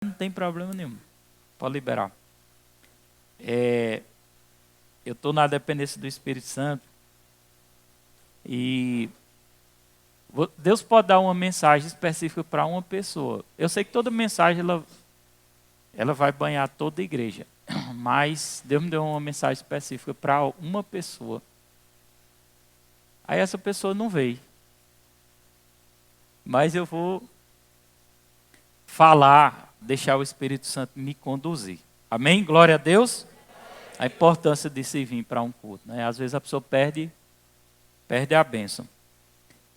Não tem problema nenhum. Pode liberar. Eu estou na dependência do Espírito Santo. E Deus pode dar uma mensagem específica para uma pessoa. Eu sei que toda mensagem ela vai banhar toda a igreja. Mas Deus me deu uma mensagem específica para uma pessoa. Aí essa pessoa não veio. Mas eu vou falar, deixar o Espírito Santo me conduzir. Amém? Glória a Deus. A importância de se vir para um culto, né? Às vezes a pessoa perde a bênção.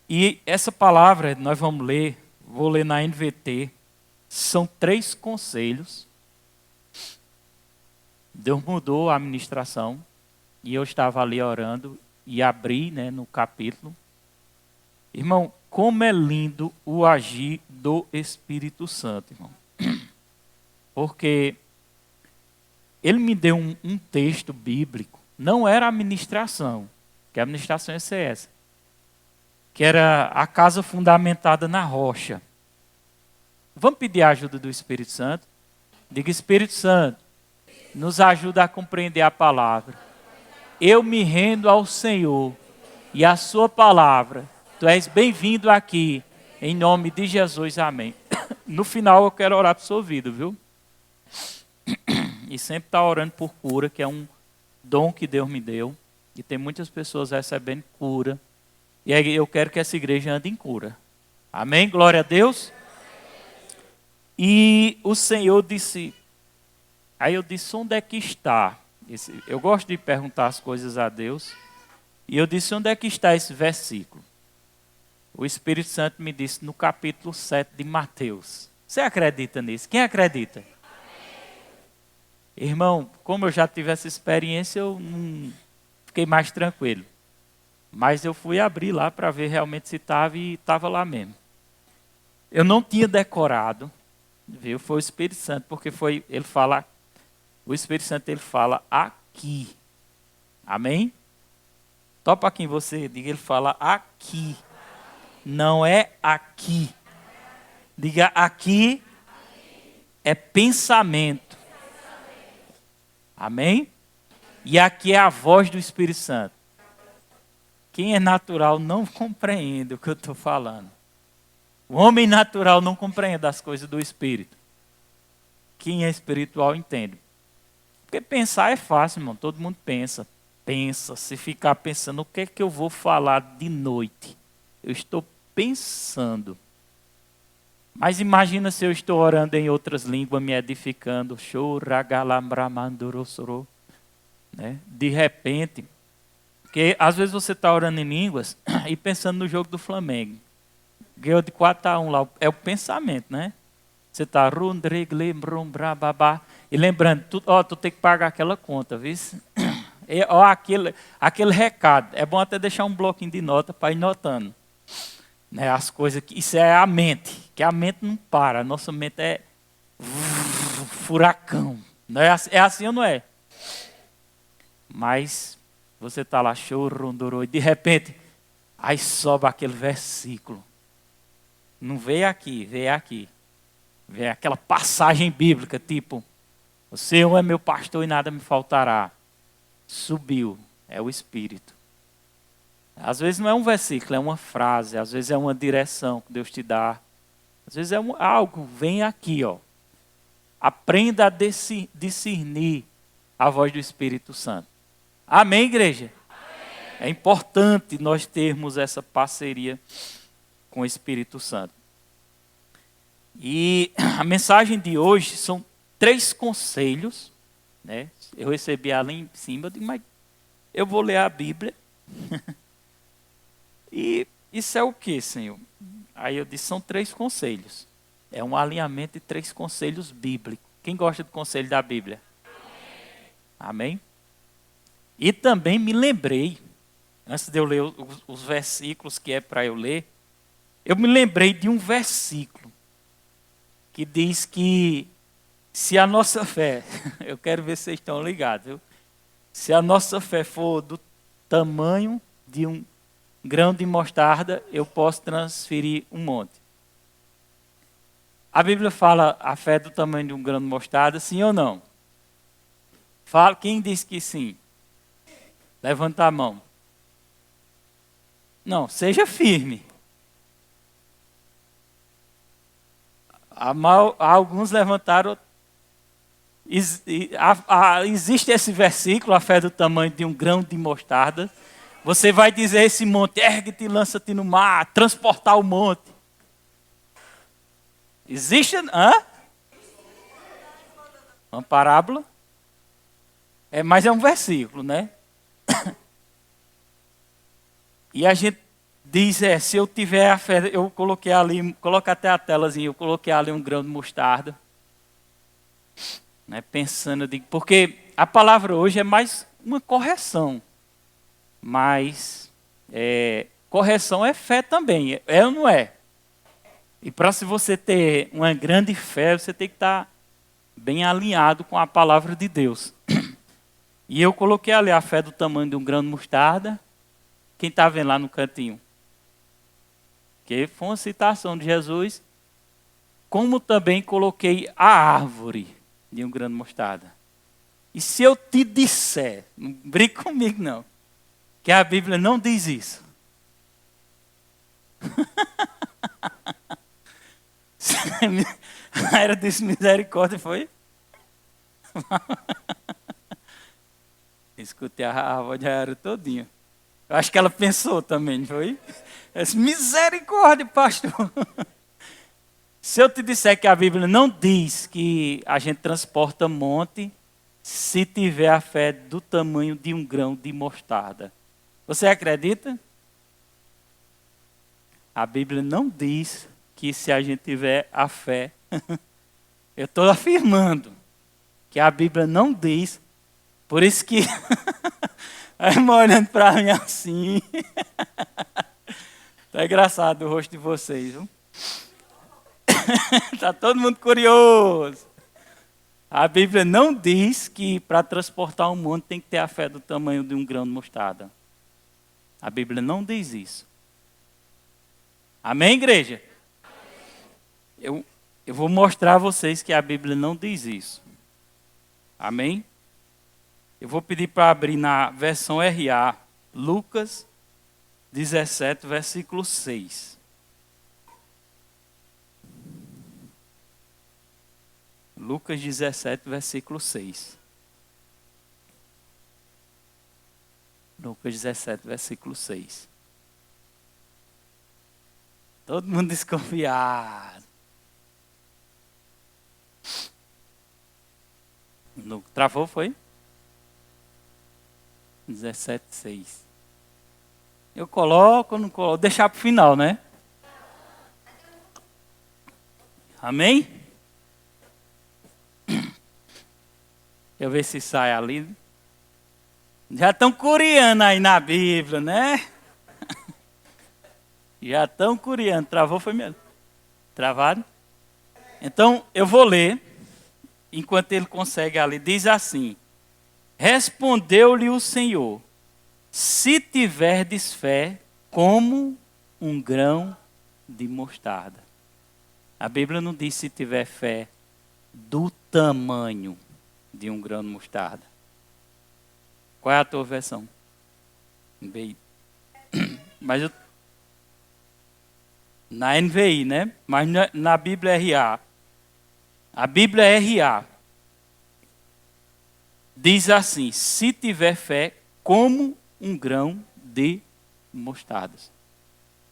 E essa palavra nós vamos ler, vou ler na NVT, são 3 conselhos. Deus mudou a administração e eu estava ali orando e abri, né, no capítulo. Irmão, como é lindo o agir do Espírito Santo, irmão. Porque ele me deu um texto bíblico, não era a administração, que a administração ia ser essa, que era a casa fundamentada na rocha. Vamos pedir a ajuda do Espírito Santo? Diga, Espírito Santo, nos ajuda a compreender a palavra. Eu me rendo ao Senhor e à sua palavra. Tu és bem-vindo aqui, em nome de Jesus, amém. No final eu quero orar para o seu ouvido, viu? E sempre estar orando por cura, que é um dom que Deus me deu. E tem muitas pessoas recebendo cura. E aí eu quero que essa igreja ande em cura. Amém? Glória a Deus. E o Senhor disse... Aí eu disse, onde é que está? Eu gosto de perguntar as coisas a Deus. E eu disse, onde é que está esse versículo? O Espírito Santo me disse no capítulo 7 de Mateus. Você acredita nisso? Quem acredita? Irmão, como eu já tive essa experiência, eu não fiquei mais tranquilo. Mas eu fui abrir lá para ver realmente se estava e estava lá mesmo. Eu não tinha decorado, viu? Foi o Espírito Santo, porque o Espírito Santo ele fala aqui. Amém? Topa aqui em você, diga, ele fala aqui. Não é aqui. Diga, aqui é pensamento. Amém? E aqui é a voz do Espírito Santo. Quem é natural não compreende o que eu estou falando. O homem natural não compreende as coisas do Espírito. Quem é espiritual entende. Porque pensar é fácil, irmão. Todo mundo pensa. Pensa. Se ficar pensando, o que é que eu vou falar de noite? Eu estou pensando. Mas imagina se eu estou orando em outras línguas, me edificando. Né? De repente, porque às vezes você está orando em línguas e pensando no jogo do Flamengo. Ganhou de 4-1 lá. É o pensamento, né? Você está e lembrando, tu tem que pagar aquela conta, viu? E, aquele recado. É bom até deixar um bloquinho de nota para ir notando. Né, as coisas que isso é a mente, que a mente não para, a nossa mente é furacão, não é assim ou não é? Mas você está lá chorando e de repente aí sobe aquele versículo, não veio aqui, veio aquela passagem bíblica tipo, o Senhor é meu pastor e nada me faltará. Subiu, é o Espírito. Às vezes não é um versículo, é uma frase. Às vezes é uma direção que Deus te dá. Às vezes é algo, vem aqui, ó. Aprenda a discernir a voz do Espírito Santo. Amém, igreja? Amém. É importante nós termos essa parceria com o Espírito Santo. E a mensagem de hoje são 3 conselhos, né? Eu recebi ali em cima, eu digo, mas eu vou ler a Bíblia. E isso é o que, Senhor? Aí eu disse, são 3 conselhos. É um alinhamento de 3 conselhos bíblicos. Quem gosta do conselho da Bíblia? Amém? E também me lembrei, antes de eu ler os versículos que é para eu ler, eu me lembrei de um versículo que diz que se a nossa fé, eu quero ver se vocês estão ligados, viu? Se a nossa fé for do tamanho de um grão de mostarda, eu posso transferir um monte. A Bíblia fala a fé do tamanho de um grão de mostarda, sim ou não? Fala, quem diz que sim? Levanta a mão. Não, seja firme. Alguns levantaram. Existe esse versículo, a fé do tamanho de um grão de mostarda. Você vai dizer a esse monte, ergue-te e lança-te no mar, transportar o monte. Existe uma parábola? Mas é um versículo, né? E a gente diz, se eu tiver a fé, eu coloquei ali, coloca até a telazinha, eu coloquei ali um grão de mostarda. Né, pensando, porque a palavra hoje é mais uma correção. Mas correção é fé também, é ou não é? E para se você ter uma grande fé, você tem que estar bem alinhado com a palavra de Deus. E eu coloquei ali a fé do tamanho de um grão de mostarda. Quem está vendo lá no cantinho? Que foi uma citação de Jesus. Como também coloquei a árvore de um grão de mostarda. E se eu te disser, não brigue comigo não, que a Bíblia não diz isso. A era desse misericórdia foi? Escutei a voz de Raera todinha. Eu acho que ela pensou também, não foi? Esse misericórdia, pastor. Se eu te disser que a Bíblia não diz que a gente transporta monte, se tiver a fé do tamanho de um grão de mostarda. Você acredita? A Bíblia não diz que se a gente tiver a fé, eu estou afirmando que a Bíblia não diz, por isso que a irmã olhando para mim assim, tá engraçado o rosto de vocês, viu? Tá todo mundo curioso. A Bíblia não diz que para transportar um monte tem que ter a fé do tamanho de um grão de mostarda. A Bíblia não diz isso. Amém, igreja? Eu vou mostrar a vocês que a Bíblia não diz isso. Amém? Eu vou pedir para abrir na versão RA, Lucas 17, versículo 6. Lucas 17, versículo 6. Lucas 17, versículo 6. Todo mundo desconfiado. Travou, foi? 17, 6. Eu coloco ou não coloco? Deixar para o final, né? Amém? Deixa eu ver se sai ali. Já estão curiando aí na Bíblia, né? Já estão curiando. Travou, foi mesmo? Travado? Então, eu vou ler, enquanto ele consegue ali. Diz assim: respondeu-lhe o Senhor, se tiverdes fé como um grão de mostarda. A Bíblia não diz se tiver fé do tamanho de um grão de mostarda. Qual é a tua versão? Mas na NVI, né? Mas na Bíblia RA. A Bíblia RA diz assim: se tiver fé como um grão de mostarda.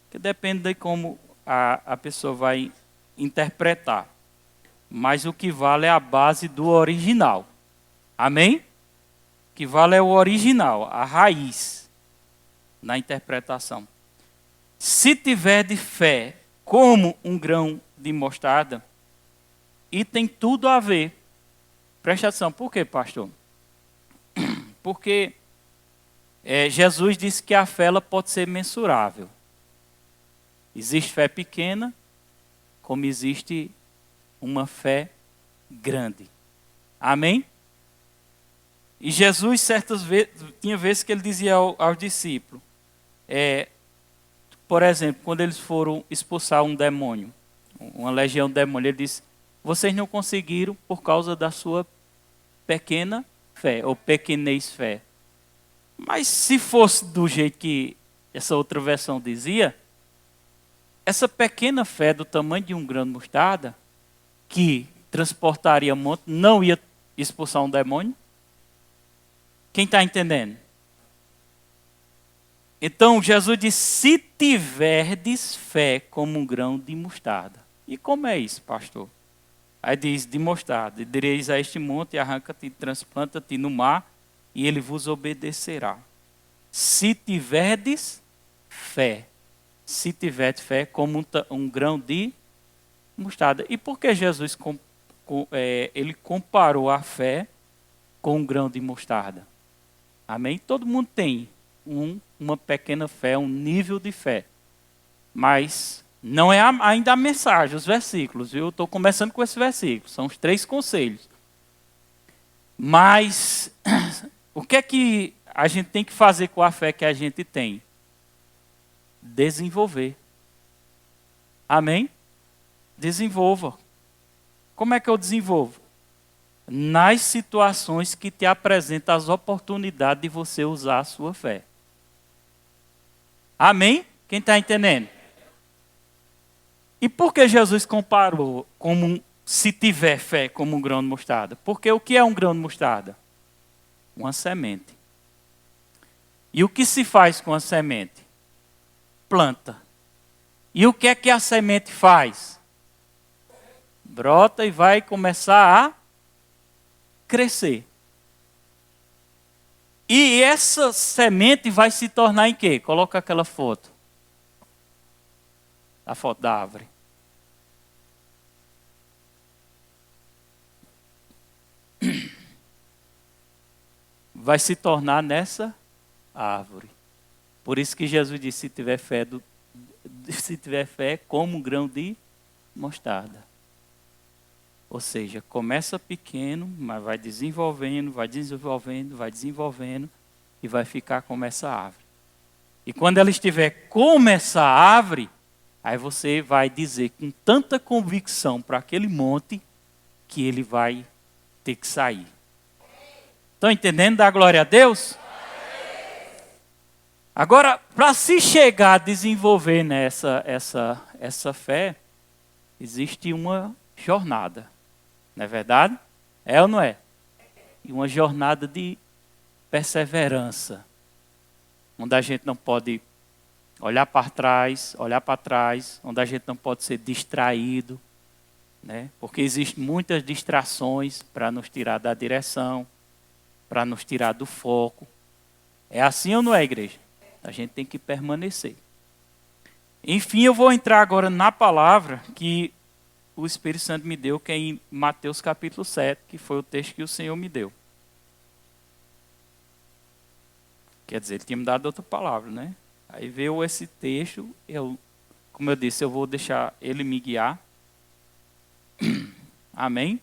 Que depende de como a pessoa vai interpretar. Mas o que vale é a base do original. Amém? O que vale é o original, a raiz na interpretação. Se tiver de fé como um grão de mostarda, e tem tudo a ver. Preste atenção, por quê, pastor? Porque Jesus disse que a fé ela pode ser mensurável. Existe fé pequena, como existe uma fé grande. Amém? E Jesus, certas vezes, tinha vezes que ele dizia aos discípulos, por exemplo, quando eles foram expulsar um demônio, uma legião demônio. Ele disse, vocês não conseguiram por causa da sua pequena fé, ou pequenez fé. Mas se fosse do jeito que essa outra versão dizia, essa pequena fé do tamanho de um grão de mostarda, que transportaria monte, não ia expulsar um demônio? Quem está entendendo? Então Jesus disse, se tiverdes fé como um grão de mostarda. E como é isso, pastor? Aí diz, de mostarda, e direis a este monte, arranca-te e transplanta-te no mar, e ele vos obedecerá. Se tiverdes fé. Se tiverdes fé como um grão de mostarda. E por que Jesus ele comparou a fé com um grão de mostarda? Amém? Todo mundo tem uma pequena fé, um nível de fé. Mas não é ainda a mensagem, os versículos. Eu estou começando com esse versículo. São os 3 conselhos. Mas o que é que a gente tem que fazer com a fé que a gente tem? Desenvolver. Amém? Desenvolva. Como é que eu desenvolvo? Nas situações que te apresentam as oportunidades de você usar a sua fé. Amém? Quem está entendendo? E por que Jesus comparou como se tiver fé como um grão de mostarda? Porque o que é um grão de mostarda? Uma semente. E o que se faz com a semente? Planta. E o que é que a semente faz? Brota e vai começar a crescer. E essa semente vai se tornar em quê? Coloca aquela foto. A foto da árvore. Vai se tornar nessa árvore. Por isso que Jesus disse, se tiver fé como um grão de mostarda. Ou seja, começa pequeno, mas vai desenvolvendo, vai desenvolvendo, vai desenvolvendo e vai ficar como essa árvore. E quando ela estiver como essa árvore, aí você vai dizer com tanta convicção para aquele monte que ele vai ter que sair. Estão entendendo? Dá glória a Deus? Agora, para se chegar a desenvolver essa fé, existe uma jornada. Não é verdade? É ou não é? E uma jornada de perseverança. Onde a gente não pode olhar para trás, onde a gente não pode ser distraído, né? Porque existem muitas distrações para nos tirar da direção, para nos tirar do foco. É assim ou não é, igreja? A gente tem que permanecer. Enfim, eu vou entrar agora na palavra que o Espírito Santo me deu, que é em Mateus capítulo 7, que foi o texto que o Senhor me deu. Quer dizer, ele tinha me dado outra palavra, né? Aí veio esse texto, como eu disse, eu vou deixar ele me guiar. Amém?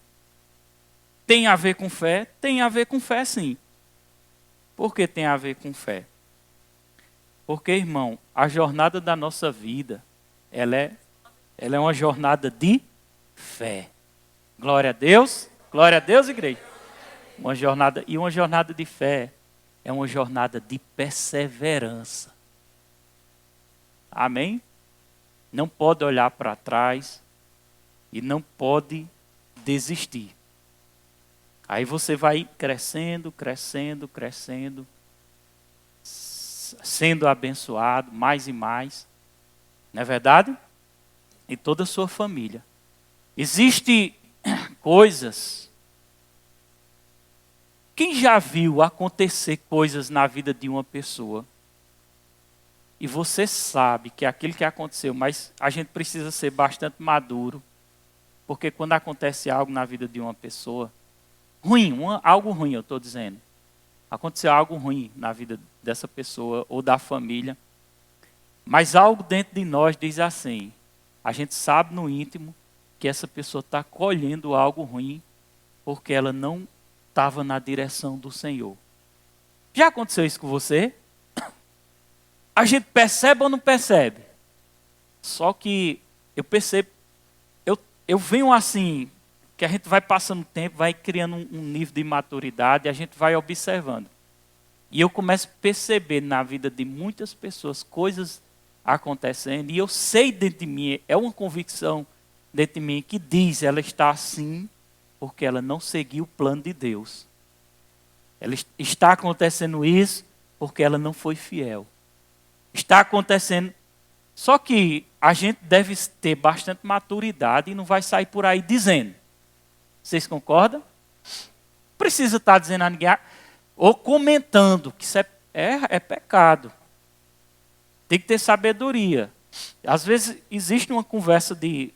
Tem a ver com fé? Tem a ver com fé, sim. Por que tem a ver com fé? Porque, irmão, a jornada da nossa vida, ela é uma jornada de fé. Glória a Deus, igreja. Uma jornada de fé é uma jornada de perseverança. Amém? Não pode olhar para trás e não pode desistir. Aí você vai crescendo, sendo abençoado mais e mais. Não é verdade? E toda a sua família. Existem coisas. Quem já viu acontecer coisas na vida de uma pessoa? E você sabe que é aquilo que aconteceu, mas a gente precisa ser bastante maduro. Porque quando acontece algo na vida de uma pessoa, algo ruim eu estou dizendo. Aconteceu algo ruim na vida dessa pessoa ou da família. Mas algo dentro de nós diz assim, a gente sabe no íntimo que essa pessoa está colhendo algo ruim porque ela não estava na direção do Senhor. Já aconteceu isso com você? A gente percebe ou não percebe? Só que eu percebo eu venho assim, que a gente vai passando o tempo, vai criando um nível de maturidade, a gente vai observando. E eu começo a perceber na vida de muitas pessoas coisas acontecendo, e eu sei dentro de mim, é uma convicção dentro de mim que diz, ela está assim porque ela não seguiu o plano de Deus. Ela está acontecendo isso porque ela não foi fiel. Está acontecendo, só que a gente deve ter bastante maturidade e não vai sair por aí dizendo. Vocês concordam? Precisa estar dizendo a ninguém, ou comentando, que isso é pecado. Tem que ter sabedoria. Às vezes existe uma conversa de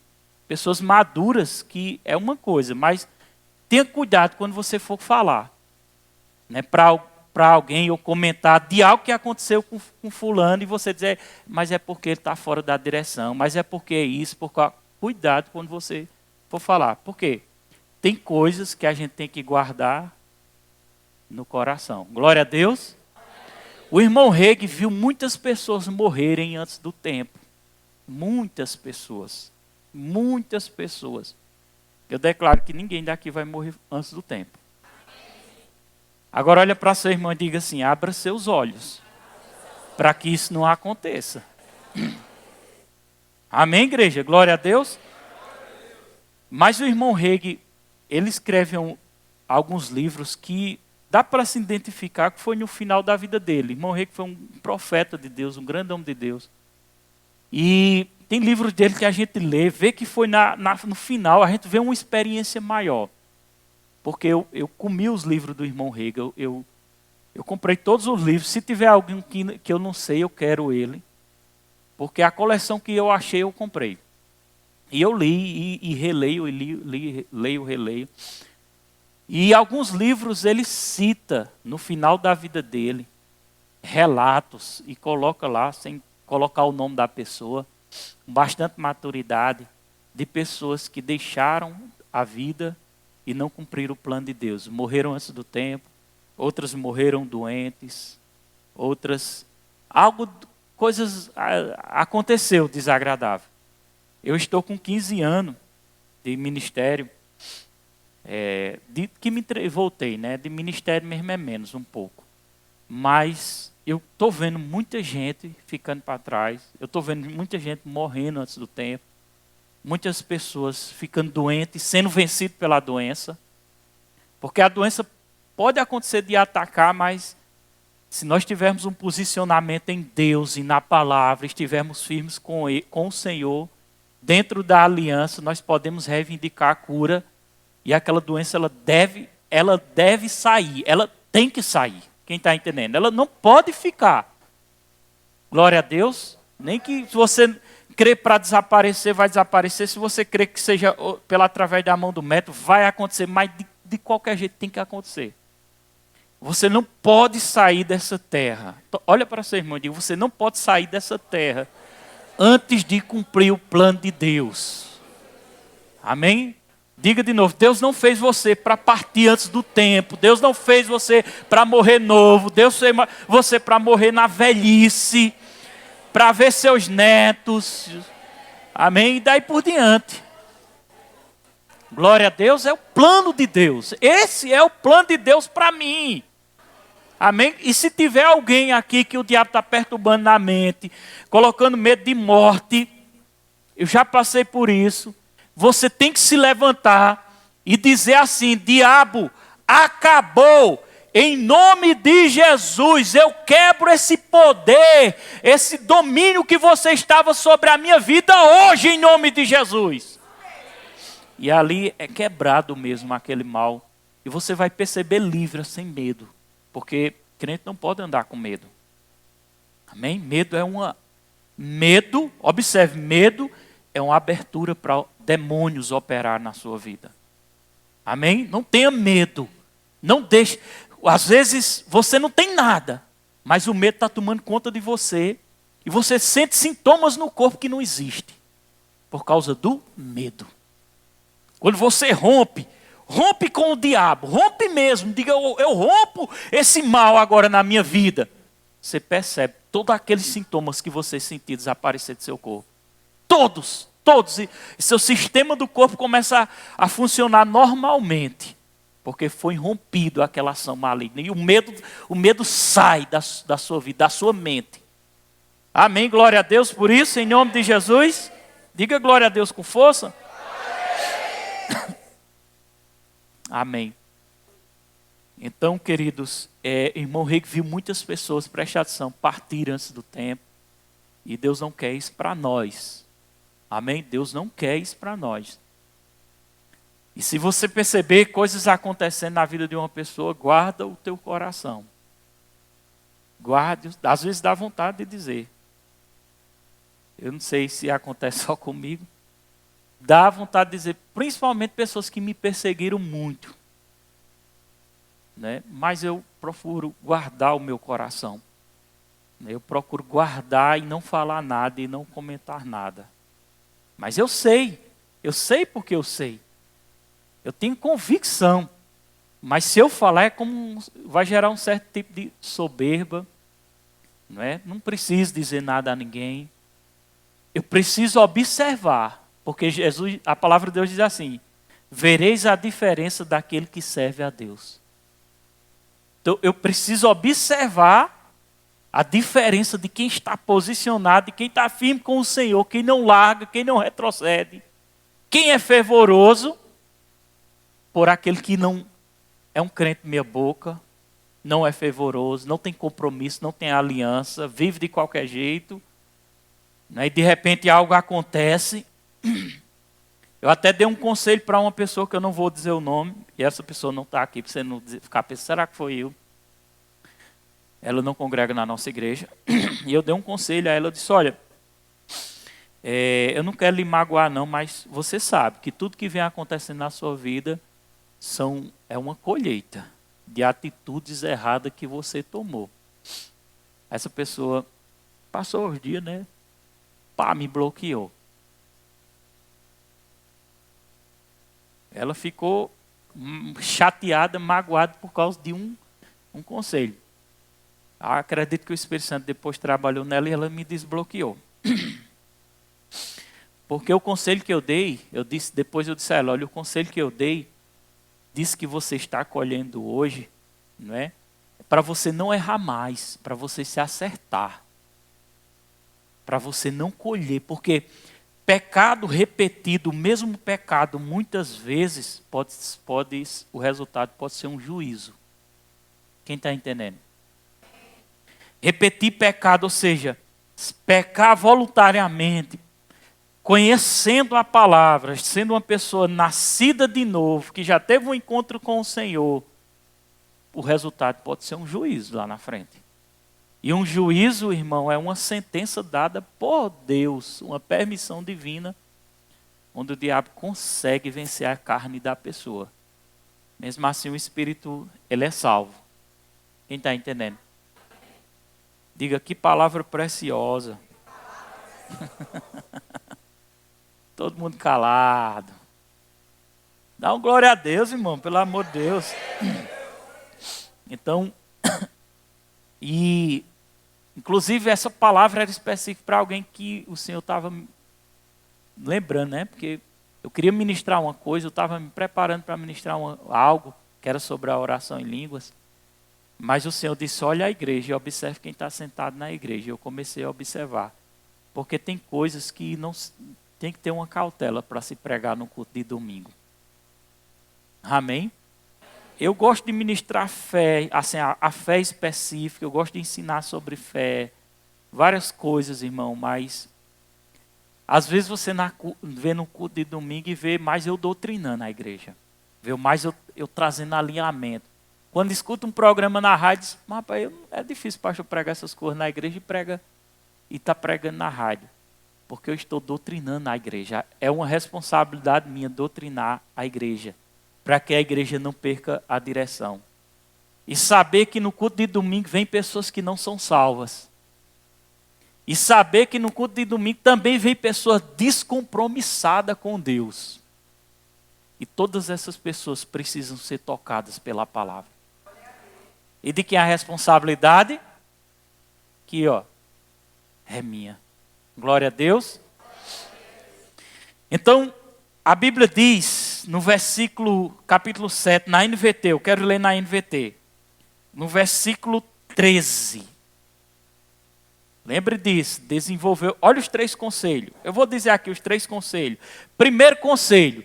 pessoas maduras que é uma coisa, mas tenha cuidado quando você for falar. Né, para alguém ou comentar de algo que aconteceu com fulano e você dizer, mas é porque ele está fora da direção, mas é porque é isso, cuidado quando você for falar. Por quê? Tem coisas que a gente tem que guardar no coração. Glória a Deus. O irmão Reg viu muitas pessoas morrerem antes do tempo. Muitas pessoas. Muitas pessoas. Eu declaro que ninguém daqui vai morrer antes do tempo. Agora olha para sua irmã e diga assim, abra seus olhos, para que isso não aconteça. Amém, igreja? Glória a Deus. Mas o irmão Reg, ele escreve alguns livros que dá para se identificar que foi no final da vida dele. O irmão Reg foi um profeta de Deus, um grande homem de Deus. E tem livros dele que a gente lê, vê que foi no final, a gente vê uma experiência maior. Porque eu comi os livros do irmão Reg, eu comprei todos os livros. Se tiver algum que eu não sei, eu quero ele. Porque a coleção que eu achei, eu comprei. E eu li e releio, leio, releio. E alguns livros ele cita, no final da vida dele, relatos, e coloca lá, sem colocar o nome da pessoa, com bastante maturidade, de pessoas que deixaram a vida e não cumpriram o plano de Deus. Morreram antes do tempo, outras morreram doentes, outras... coisas aconteceu desagradável. Eu estou com 15 anos de ministério, voltei, né? De ministério mesmo é menos um pouco. Mas eu estou vendo muita gente ficando para trás, eu estou vendo muita gente morrendo antes do tempo, muitas pessoas ficando doentes, sendo vencidas pela doença. Porque a doença pode acontecer de atacar, mas se nós tivermos um posicionamento em Deus e na palavra, estivermos firmes com o Senhor, dentro da aliança, nós podemos reivindicar a cura. E aquela doença, ela deve sair, ela tem que sair. Quem está entendendo? Ela não pode ficar. Glória a Deus. Nem que se você crê para desaparecer, vai desaparecer. Se você crê que seja através da mão do médico, vai acontecer. Mas de qualquer jeito tem que acontecer. Você não pode sair dessa terra. Olha para seu irmão e diga, você não pode sair dessa terra antes de cumprir o plano de Deus. Amém? Diga de novo, Deus não fez você para partir antes do tempo. Deus não fez você para morrer novo. Deus fez você para morrer na velhice, para ver seus netos. Amém? E daí por diante. Glória a Deus, é o plano de Deus. Esse é o plano de Deus para mim. Amém? E se tiver alguém aqui que o diabo está perturbando na mente, colocando medo de morte, eu já passei por isso. Você tem que se levantar e dizer assim, diabo, acabou. Em nome de Jesus, eu quebro esse poder, esse domínio que você estava sobre a minha vida hoje, em nome de Jesus. E ali é quebrado mesmo aquele mal. E você vai perceber livre, sem medo. Porque crente não pode andar com medo. Amém? Medo, observe, medo é uma abertura para demônios operar na sua vida. Amém? Não tenha medo. Não deixe. Às vezes você não tem nada, mas o medo está tomando conta de você. E você sente sintomas no corpo que não existem. Por causa do medo. Quando você rompe com o diabo, rompe mesmo, diga eu rompo esse mal agora na minha vida. Você percebe todos aqueles sintomas que você sentiu desaparecer do seu corpo. Todos. todos, e seu sistema do corpo começa a funcionar normalmente, porque foi rompido aquela ação maligna. E o medo sai da sua vida, da sua mente. Amém, glória a Deus por isso, em nome de Jesus. Diga glória a Deus com força. Amém. Então, queridos, irmão Rick viu muitas pessoas, preste atenção, partir antes do tempo. E Deus não quer isso para nós. Amém? Deus não quer isso para nós. E se você perceber coisas acontecendo na vida de uma pessoa, guarda o teu coração. Guarde, às vezes dá vontade de dizer. Eu não sei se acontece só comigo. Dá vontade de dizer, principalmente pessoas que me perseguiram muito. Né? Mas eu procuro guardar o meu coração. Eu procuro guardar e não falar nada e não comentar nada. Mas eu sei porque eu sei. Eu tenho convicção. Mas se eu falar, vai gerar um certo tipo de soberba. Não é? Não preciso dizer nada a ninguém. Eu preciso observar. Porque a palavra de Deus diz assim: vereis a diferença daquele que serve a Deus. Então eu preciso observar a diferença de quem está posicionado, de quem está firme com o Senhor, quem não larga, quem não retrocede. Quem é fervoroso, por aquele que não é um crente meia boca, não é fervoroso, não tem compromisso, não tem aliança, vive de qualquer jeito, né? E de repente algo acontece. Eu até dei um conselho para uma pessoa que eu não vou dizer o nome, e essa pessoa não está aqui para você não ficar pensando, será que foi eu? Ela não congrega na nossa igreja. E eu dei um conselho a ela, eu disse, olha, eu não quero lhe magoar não, mas você sabe que tudo que vem acontecendo na sua vida é uma colheita de atitudes erradas que você tomou. Essa pessoa passou os dias, né? Me bloqueou. Ela ficou chateada, magoada por causa de um conselho. Acredito que o Espírito Santo depois trabalhou nela e ela me desbloqueou. Porque o conselho que eu dei, depois eu disse a ela, olha, o conselho que eu dei, disse que você está colhendo hoje, não é? Para você não errar mais, para você se acertar. Para você não colher, porque pecado repetido, o mesmo pecado, muitas vezes, o resultado pode ser um juízo. Quem está entendendo? Repetir pecado, ou seja, pecar voluntariamente, conhecendo a palavra, sendo uma pessoa nascida de novo, que já teve um encontro com o Senhor, o resultado pode ser um juízo lá na frente. E um juízo, irmão, é uma sentença dada por Deus, uma permissão divina, onde o diabo consegue vencer a carne da pessoa. Mesmo assim, o espírito, ele é salvo. Quem está entendendo? Diga, que palavra preciosa. Todo mundo calado. Dá um glória a Deus, irmão, pelo amor de Deus. Então, inclusive essa palavra era específica para alguém que o Senhor estava lembrando, né? Porque eu queria ministrar uma coisa, eu estava me preparando para ministrar algo que era sobre a oração em línguas. Mas o Senhor disse, olha a igreja e observe quem está sentado na igreja. Eu comecei a observar. Porque tem coisas que não tem que ter uma cautela para se pregar no culto de domingo. Amém? Eu gosto de ministrar fé, assim, a fé específica, eu gosto de ensinar sobre fé, várias coisas, irmão, mas às vezes você vê no culto de domingo e vê mais eu doutrinando a igreja, vê mais eu trazendo alinhamento. Quando escuta um programa na rádio, diz, rapaz, é difícil, pastor, pregar essas coisas na igreja e está pregando na rádio, porque eu estou doutrinando a igreja. É uma responsabilidade minha doutrinar a igreja, para que a igreja não perca a direção. E saber que no culto de domingo vem pessoas que não são salvas. E saber que no culto de domingo também vem pessoas descompromissadas com Deus. E todas essas pessoas precisam ser tocadas pela palavra. E de quem a responsabilidade? Que, é minha. Glória a Deus. Então, a Bíblia diz, no versículo, capítulo 7, na NVT, eu quero ler na NVT, no versículo 13. Lembre disso, desenvolveu. Olha os 3 conselhos. Eu vou dizer aqui os 3 conselhos. Primeiro conselho,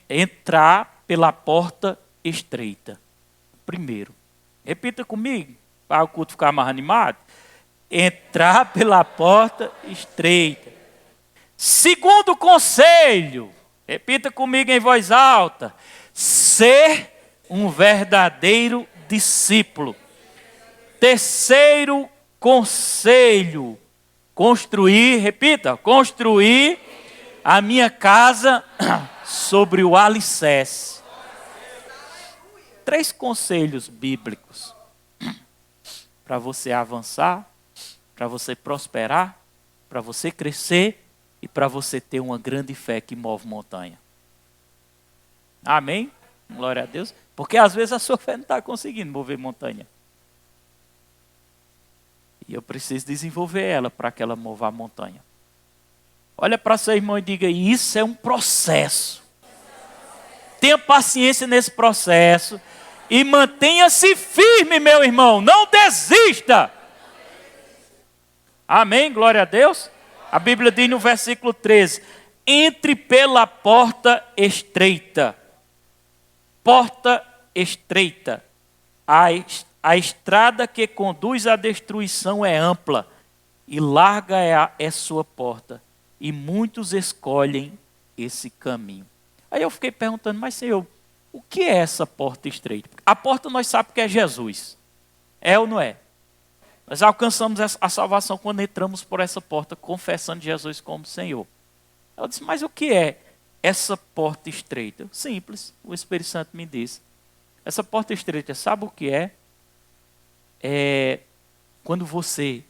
entrar pela porta estreita. Primeiro. Repita comigo, para o culto ficar mais animado. Entrar pela porta estreita. Segundo conselho, repita comigo em voz alta. Ser um verdadeiro discípulo. Terceiro conselho, construir, repita, construir a minha casa sobre o alicerce. 3 conselhos bíblicos para você avançar, para você prosperar, para você crescer e para você ter uma grande fé que move montanha. Amém? Glória a Deus. Porque às vezes a sua fé não está conseguindo mover montanha. E eu preciso desenvolver ela para que ela mova a montanha. Olha para seu irmão e diga, isso é um processo. Tenha paciência nesse processo. E mantenha-se firme, meu irmão. Não desista. Amém? Glória a Deus. A Bíblia diz no versículo 13. Entre pela porta estreita. Porta estreita. A estrada que conduz à destruição é ampla, e larga é sua porta, e muitos escolhem esse caminho. Aí eu fiquei perguntando, mas Senhor, o que é essa porta estreita? A porta nós sabemos que é Jesus. É ou não é? Nós alcançamos a salvação quando entramos por essa porta, confessando Jesus como Senhor. Eu disse, mas o que é essa porta estreita? Simples, o Espírito Santo me disse. Essa porta estreita, sabe o que é? É quando você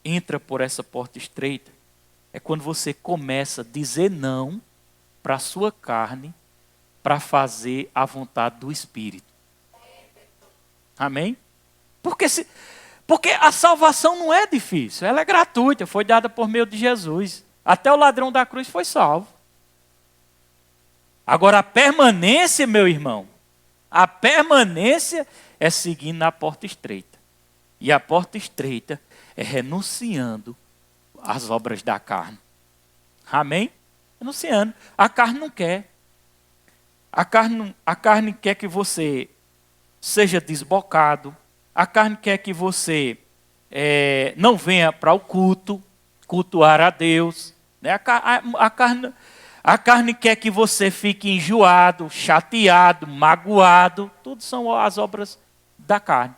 entra por essa porta estreita, é quando você começa a dizer não para a sua carne, para fazer a vontade do Espírito. Amém? Porque a salvação não é difícil, ela é gratuita, foi dada por meio de Jesus. Até o ladrão da cruz foi salvo. Agora a permanência, meu irmão, a permanência é seguindo na porta estreita. E a porta estreita é renunciando às obras da carne. Amém? Renunciando. A carne não quer. A carne quer que você seja desbocado. A carne quer que você não venha para o culto, cultuar a Deus. Né? A carne quer que você fique enjoado, chateado, magoado. Tudo são as obras da carne.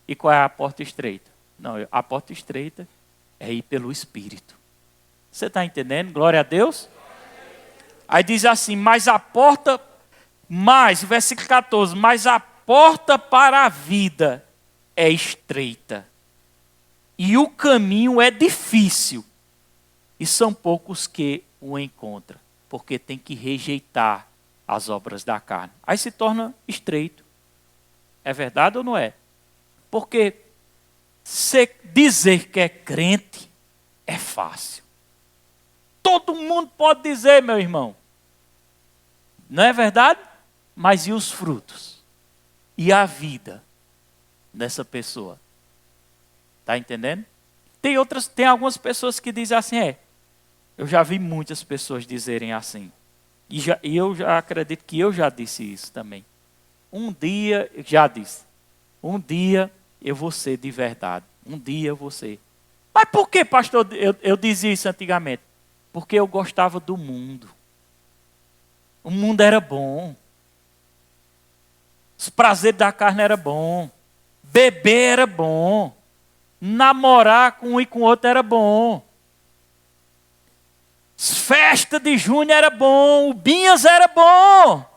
E qual é a porta estreita? Não, a porta estreita é ir pelo Espírito. Você está entendendo? Glória a Deus. Aí diz assim, versículo 14, mas a porta para a vida é estreita. E o caminho é difícil. E são poucos que o encontram. Porque tem que rejeitar as obras da carne. Aí se torna estreito. É verdade ou não é? Porque dizer que é crente é fácil. Todo mundo pode dizer, meu irmão. Não é verdade? Mas e os frutos? E a vida dessa pessoa? Está entendendo? Tem algumas pessoas que dizem assim, eu já vi muitas pessoas dizerem assim. E eu já acredito que eu já disse isso também. Um dia eu vou ser de verdade. Um dia eu vou ser. Mas por que, pastor, eu dizia isso antigamente? Porque eu gostava do mundo. O mundo era bom. Os prazeres da carne era bom. Beber era bom. Namorar com um e com o outro era bom. Festa de junho era bom. O Binhas era bom.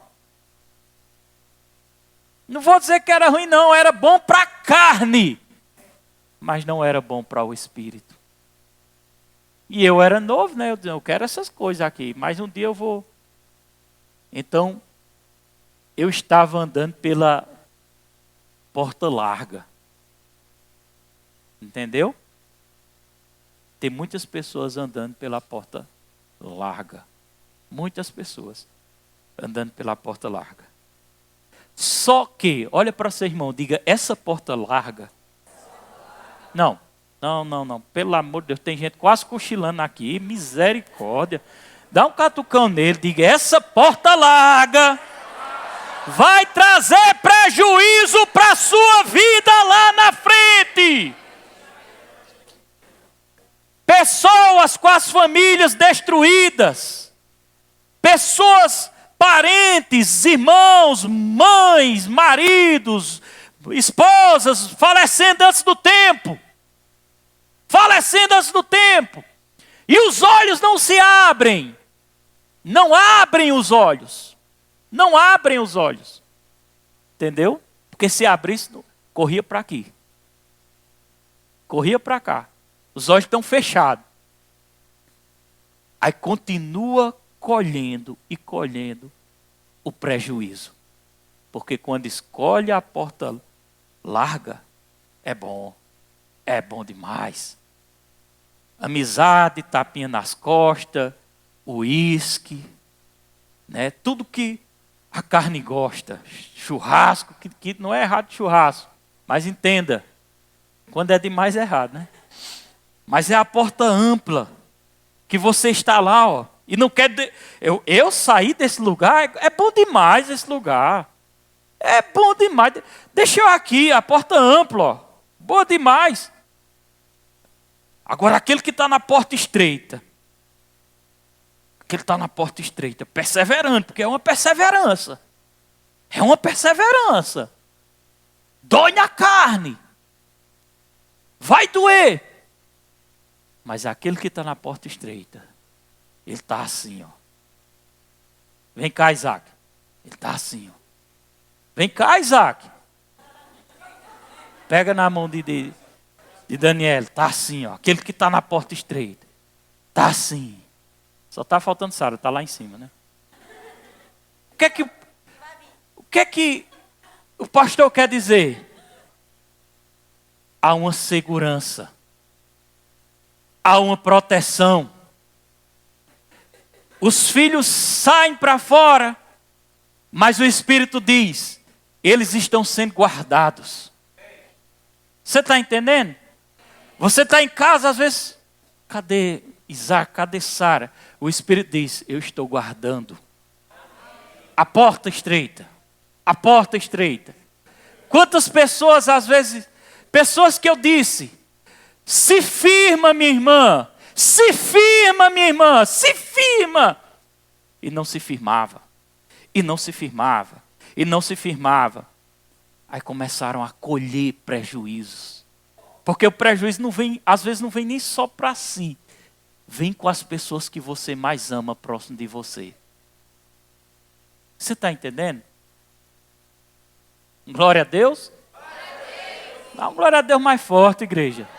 Não vou dizer que era ruim, não. Era bom para a carne. Mas não era bom para o espírito. E eu era novo, né? Eu quero essas coisas aqui. Mas um dia eu vou. Então, eu estava andando pela porta larga. Entendeu? Tem muitas pessoas andando pela porta larga. Muitas pessoas andando pela porta larga. Só que, olha para seu irmão, diga, essa porta larga. Não. Pelo amor de Deus, tem gente quase cochilando aqui. Misericórdia. Dá um catucão nele, diga, essa porta larga vai trazer prejuízo para a sua vida lá na frente. Pessoas com as famílias destruídas. Pessoas, parentes, irmãos, mães, maridos, esposas, falecendo antes do tempo. Falecendo antes do tempo. E os olhos não se abrem. Não abrem os olhos. Não abrem os olhos. Entendeu? Porque se abrisse, corria para aqui. Corria para cá. Os olhos estão fechados. Aí continua colhendo e colhendo o prejuízo. Porque quando escolhe a porta larga, é bom demais. Amizade, tapinha nas costas, uísque, né? Tudo que a carne gosta. Churrasco, que não é errado churrasco. Mas entenda, quando é demais é errado, né? Mas é a porta ampla, que você está lá, ó, e não quer... Eu saí desse lugar, é bom demais esse lugar. É bom demais. Deixa eu aqui, a porta ampla, ó, boa demais. Agora, aquele que está na porta estreita, perseverando, porque é uma perseverança. É uma perseverança. Dói na carne. Vai doer. Mas aquele que está na porta estreita, ele está assim, ó. Vem cá, Isaac. Ele está assim, ó. Vem cá, Isaac. Pega na mão de Daniel. Está assim, ó. Aquele que está na porta estreita. Está assim. Só está faltando Sara, está lá em cima, né? O que é que o pastor quer dizer? Há uma segurança. Há uma proteção. Os filhos saem para fora, mas o Espírito diz, eles estão sendo guardados. Você está entendendo? Você está em casa, às vezes, cadê Isaac, cadê Sara? O Espírito diz, eu estou guardando. A porta estreita. A porta estreita. Quantas pessoas, às vezes, pessoas que eu disse, se firma, minha irmã. Se firma, minha irmã. Se firma. E não se firmava. E não se firmava. E não se firmava. Aí começaram a colher prejuízos. Porque o prejuízo não vem, às vezes não vem nem só para si. Vem com as pessoas que você mais ama próximo de você. Você está entendendo? Glória a Deus. Dá uma glória a Deus mais forte, igreja.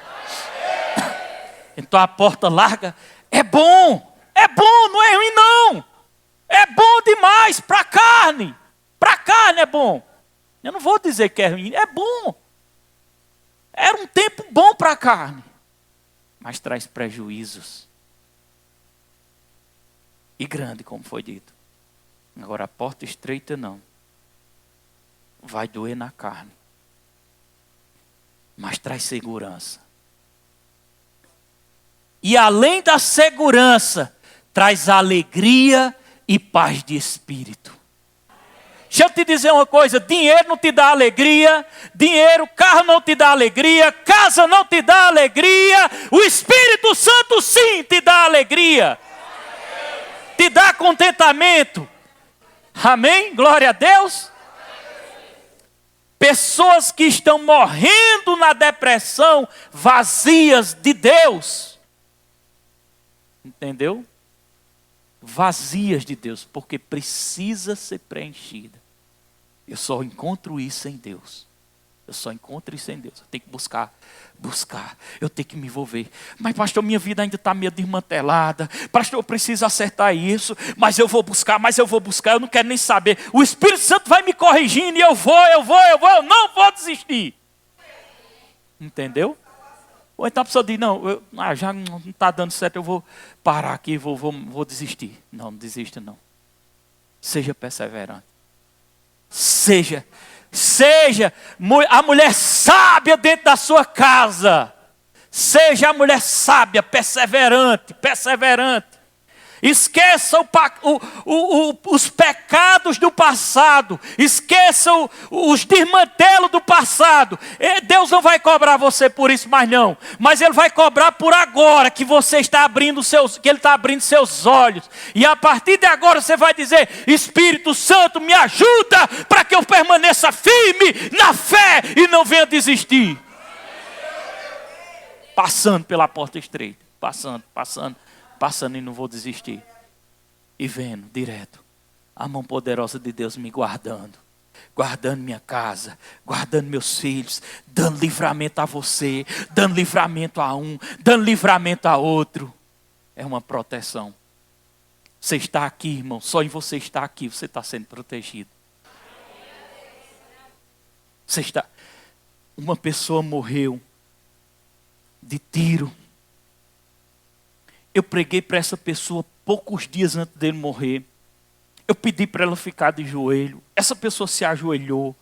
Então a porta larga é bom, não é ruim não. É bom demais para a carne. Para a carne é bom. Eu não vou dizer que é ruim, é bom. Era um tempo bom para a carne, mas traz prejuízos. E grande, como foi dito. Agora a porta estreita não. Vai doer na carne, mas traz segurança. E além da segurança, traz alegria e paz de espírito. Deixa eu te dizer uma coisa, dinheiro não te dá alegria, carro não te dá alegria, casa não te dá alegria, o Espírito Santo sim te dá alegria, te dá contentamento. Amém? Glória a Deus. Pessoas que estão morrendo na depressão, vazias de Deus. Entendeu? Vazias de Deus, porque precisa ser preenchida. Eu só encontro isso em Deus. Eu só encontro isso em Deus. Eu tenho que buscar. Eu tenho que me envolver. Mas pastor, minha vida ainda está meio desmantelada. Pastor, eu preciso acertar isso. Mas eu vou buscar. Eu não quero nem saber. O Espírito Santo vai me corrigindo e eu não vou desistir. Entendeu? Ou então a pessoa diz, não, já não está dando certo, eu vou parar aqui, vou desistir. Não, não desista não. Seja perseverante. Seja a mulher sábia dentro da sua casa. Seja a mulher sábia, perseverante. Esqueça os pecados do passado. Esqueça os desmantelos do passado. Deus não vai cobrar você por isso mais não. Mas Ele vai cobrar por agora que você está abrindo que Ele está abrindo seus olhos. E a partir de agora você vai dizer: Espírito Santo, me ajuda para que eu permaneça firme na fé e não venha desistir. Passando pela porta estreita. Passando e não vou desistir. E vendo direto a mão poderosa de Deus me guardando minha casa, guardando meus filhos, dando livramento a você, dando livramento a um, dando livramento a outro. É uma proteção. Você está aqui, irmão, só em você estar aqui você está sendo protegido. Uma pessoa morreu de tiro. Eu preguei para essa pessoa poucos dias antes dele morrer. Eu pedi para ela ficar de joelho. Essa pessoa se ajoelhou.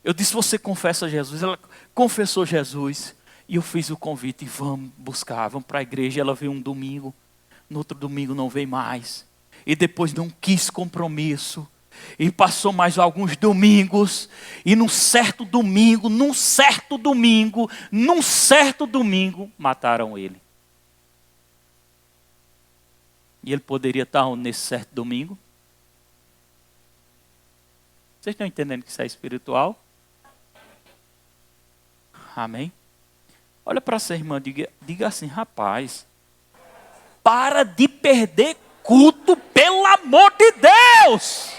Eu disse: você confessa Jesus? Ela confessou Jesus. E eu fiz o convite: vamos buscar, vamos para a igreja. Ela veio um domingo. No outro domingo não veio mais. E depois não quis compromisso. E passou mais alguns domingos. E num certo domingo, mataram ele. E ele poderia estar nesse certo domingo? Vocês estão entendendo que isso é espiritual? Amém? Olha para essa irmã, diga assim: rapaz, para de perder culto, pelo amor de Deus!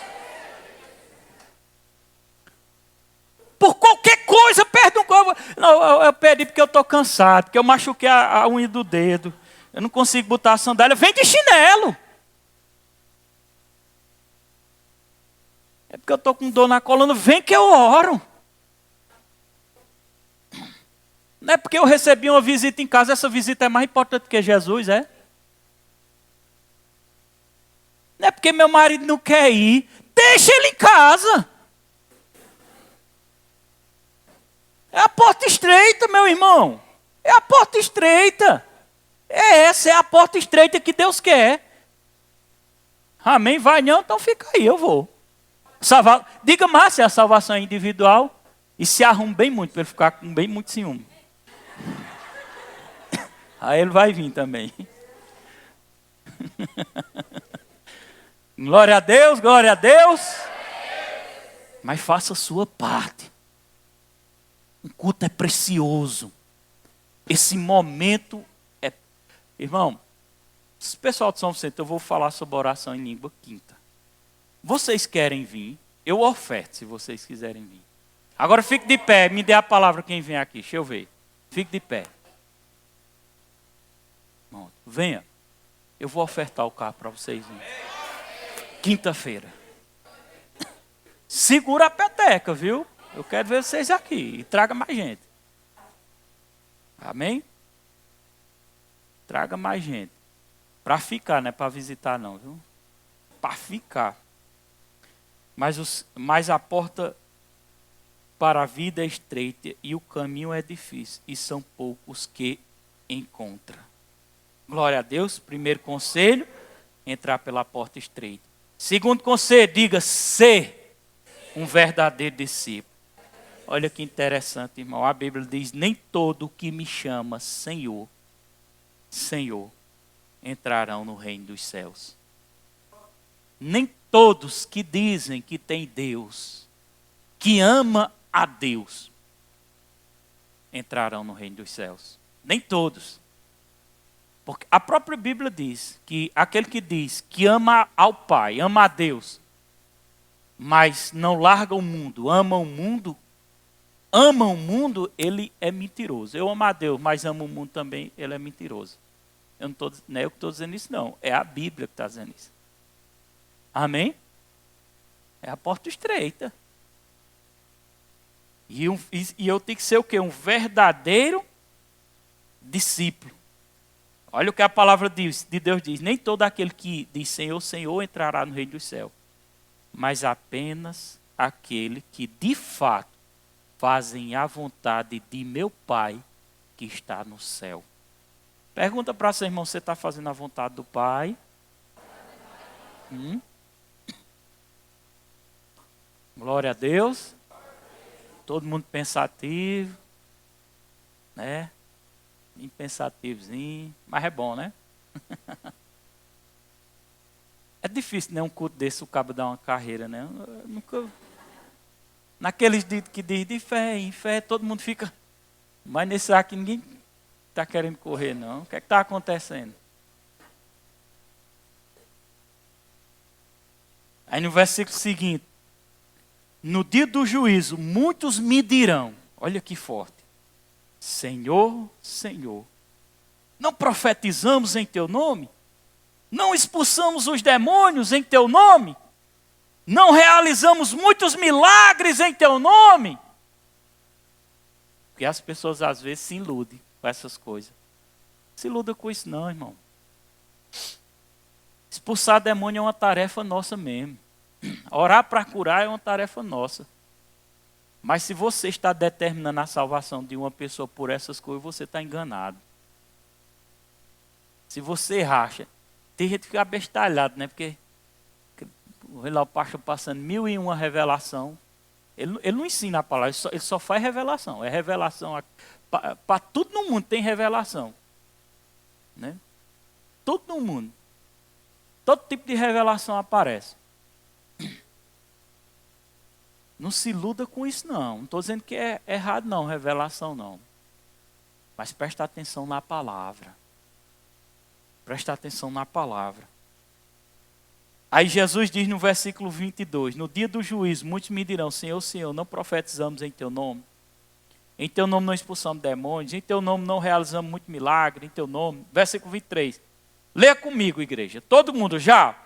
Por qualquer coisa, perde um coisa. Não, eu perdi porque eu estou cansado, porque eu machuquei a unha do dedo. Eu não consigo botar a sandália. Vem de chinelo. É porque eu estou com dor na coluna. Vem que eu oro. Não é porque eu recebi uma visita em casa. Essa visita é mais importante que Jesus, é? Não é porque meu marido não quer ir. Deixa ele em casa. É a porta estreita, meu irmão. É a porta estreita. Essa é a porta estreita que Deus quer. Amém? Vai não? Então fica aí, eu vou. Diga, Márcia, a salvação é individual. E se arrume bem muito, para ele ficar com bem muito ciúme. Aí ele vai vir também. Glória a Deus, glória a Deus. Mas faça a sua parte. O culto é precioso. Esse momento é... Irmão, pessoal de São Vicente, eu vou falar sobre oração em língua quinta. Vocês querem vir? Eu oferto, se vocês quiserem vir. Agora fique de pé, me dê a palavra quem vem aqui, deixa eu ver. Fique de pé. Venha. Eu vou ofertar o carro para vocês virem. Quinta-feira. Segura a peteca, viu? Eu quero ver vocês aqui. E traga mais gente. Amém? Traga mais gente. Para ficar, não é para visitar não, viu? Para ficar. Mas a porta para a vida é estreita e o caminho é difícil. E são poucos que encontram. Glória a Deus. Primeiro conselho, entrar pela porta estreita. Segundo conselho, diga: ser um verdadeiro discípulo. Olha que interessante, irmão. A Bíblia diz: nem todo que me chama Senhor, Senhor, entrarão no reino dos céus. Nem todos que dizem que tem Deus, que ama a Deus, entrarão no reino dos céus. Nem todos. Porque a própria Bíblia diz que aquele que diz que ama ao Pai, ama a Deus, mas não larga o mundo, ama o mundo, ele é mentiroso. Eu amo a Deus, mas amo o mundo também, ele é mentiroso. Não é eu que estou dizendo isso, não. É a Bíblia que está dizendo isso. Amém? É a porta estreita. E eu tenho que ser o quê? Um verdadeiro discípulo. Olha o que a palavra de Deus diz. Nem todo aquele que diz Senhor, Senhor entrará no reino dos céus, mas apenas aquele que de fato fazem a vontade de meu Pai que está no céu. Pergunta para seu irmão, você está fazendo a vontade do Pai? Glória a Deus. Todo mundo pensativo, né? Bem pensativozinho, mas é bom, né? É difícil, né? Um culto desse, o cabo dar uma carreira, né? Eu nunca... Naqueles que diz de fé em fé, todo mundo fica... Mas nesse aqui ninguém está querendo correr, não. O que é que está acontecendo? Aí no versículo seguinte, no dia do juízo, muitos me dirão, olha que forte, Senhor, Senhor, não profetizamos em teu nome? Não expulsamos os demônios em teu nome? Não realizamos muitos milagres em teu nome? Porque as pessoas às vezes se iludem com essas coisas. Se iluda com isso não, irmão. Expulsar demônio é uma tarefa nossa mesmo. Orar para curar é uma tarefa nossa. Mas se você está determinando a salvação de uma pessoa por essas coisas, você está enganado. Se você racha, tem gente que fica abestalhado, né? Porque o pastor passando 1001 revelação, ele não ensina a palavra, ele só faz revelação. É revelação, para tudo no mundo tem revelação. Né? Tudo no mundo. Todo tipo de revelação aparece. Não se iluda com isso não. Não estou dizendo que é errado não, revelação não. Mas presta atenção na palavra. Presta atenção na palavra. Aí Jesus diz no versículo 22, no dia do juízo, muitos me dirão, Senhor, Senhor, não profetizamos em teu nome? Em teu nome não expulsamos demônios, em teu nome não realizamos muito milagre, em teu nome. Versículo 23. Leia comigo, igreja. Todo mundo já?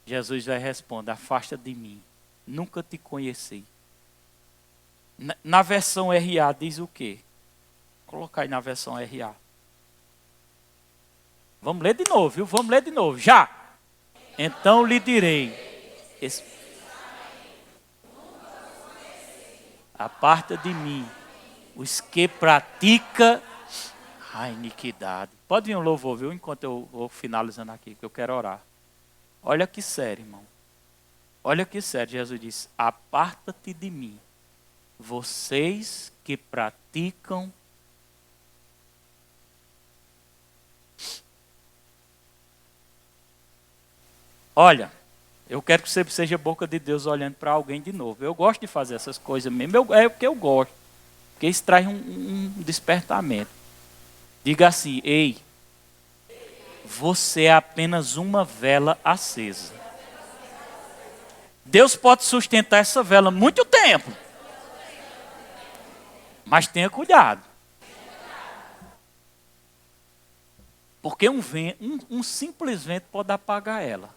Jesus vai responder, afasta de mim, nunca te conheci. Na versão RA diz o quê? Vou colocar aí na versão RA. Vamos ler de novo, viu? Vamos ler de novo, já. Então lhe direi, aparta de mim os que pratica a iniquidade. Pode vir um louvor, viu? Enquanto eu vou finalizando aqui, que eu quero orar. Olha que sério, irmão. Olha que sério. Jesus disse, aparta-te de mim, vocês que praticam. Olha, eu quero que você seja boca de Deus olhando para alguém de novo. Eu gosto de fazer essas coisas mesmo, é o que eu gosto. Porque isso traz um despertamento. Diga assim, ei, você é apenas uma vela acesa. Deus pode sustentar essa vela muito tempo. Mas tenha cuidado. Porque um simples vento pode apagar ela.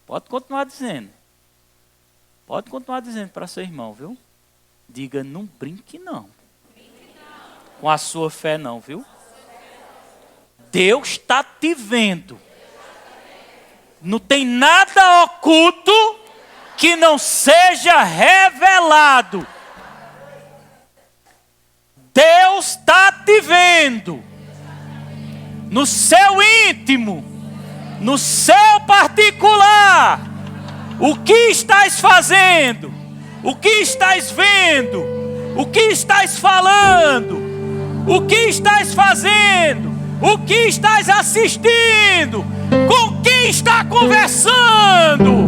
Pode continuar dizendo. Pode continuar dizendo para seu irmão, viu? Diga, não brinque não. Com a sua fé não, viu? Deus está te vendo. Não tem nada oculto que não seja revelado. Deus está te vendo. No seu íntimo. No seu particular. O que estás fazendo? O que estás vendo? O que estás falando? O que estás fazendo? O que estás assistindo? Com quem está conversando?